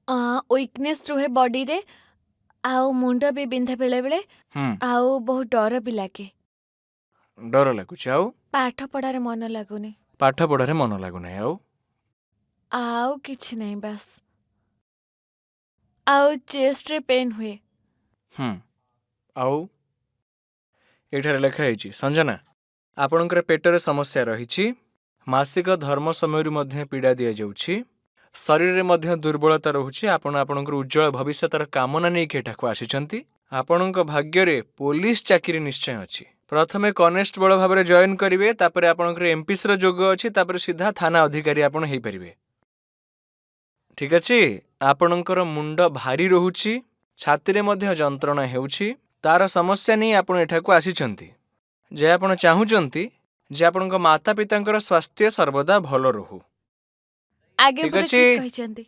Weakness ରୁହେ ବଡିରେ ଆଉ ମୁଣ୍ଡ ବି ବିନ୍ଧେ ବେଳେ ବେଳେ ହୁଁ ଆଉ ବହୁତ ଡର ବି ଲାଗେ। ଡର ଲାଗୁଛି। ଆଉ ପାଠ ପଢାରେ ମନ ଲାଗୁନି। ପାଠ ପଢ଼ାରେ ମନ ଲାଗୁନାହିଁ। ଆଉ କିଛି ନାହିଁ ବାସ୍। ଆଉ ଚେଷ୍ଟରେ ପେନ୍ ହୁଏ। ହୁଁ ଆଉ ଏଠାରେ ଲେଖା ହେଇଛି ସଞ୍ଜନା ଆପଣଙ୍କର ପେଟରେ ସମସ୍ୟା ରହିଛି। ମାସିକ ଧର୍ମ ସମୟରୁ ମଧ୍ୟ ପୀଡ଼ା ଦିଆଯାଉଛି। ଶରୀରରେ ମଧ୍ୟ ଦୁର୍ବଳତା ରହୁଛି। ଆପଣ ଆପଣଙ୍କର ଉଜ୍ଜଳ ଭବିଷ୍ୟତର କାମନା ନେଇକି ଏଠାକୁ ଆସିଛନ୍ତି। ଆପଣଙ୍କ ଭାଗ୍ୟରେ ପୋଲିସ ଚାକିରି ନିଶ୍ଚୟ ଅଛି। ପ୍ରଥମେ କନେଷ୍ଟବଳ ଭାବରେ ଜଏନ୍ କରିବେ, ତାପରେ ଆପଣଙ୍କର ଏମ୍ପିସିର ଯୋଗ ଅଛି, ତାପରେ ସିଧା ଥାନା ଅଧିକାରୀ ଆପଣ ହେଇପାରିବେ। ଠିକ୍ ଅଛି। ଆପଣଙ୍କର ମୁଣ୍ଡ ଭାରି ରହୁଛି, ଛାତିରେ ମଧ୍ୟ ଯନ୍ତ୍ରଣା ହେଉଛି। ତାର ସମସ୍ୟା ନେଇ ଆପଣ ଏଠାକୁ ଆସିଛନ୍ତି। ଯେ ଆପଣ ଚାହୁଁଛନ୍ତି ଯେ ଆପଣଙ୍କ ମାତା ପିତାଙ୍କର ସ୍ୱାସ୍ଥ୍ୟ ସର୍ବଦା ଭଲ ରହୁ। ଆଜ୍ଞା ଠିକ୍ ପୁରା ଅଛି। ଠିକ୍ କହିଛନ୍ତି।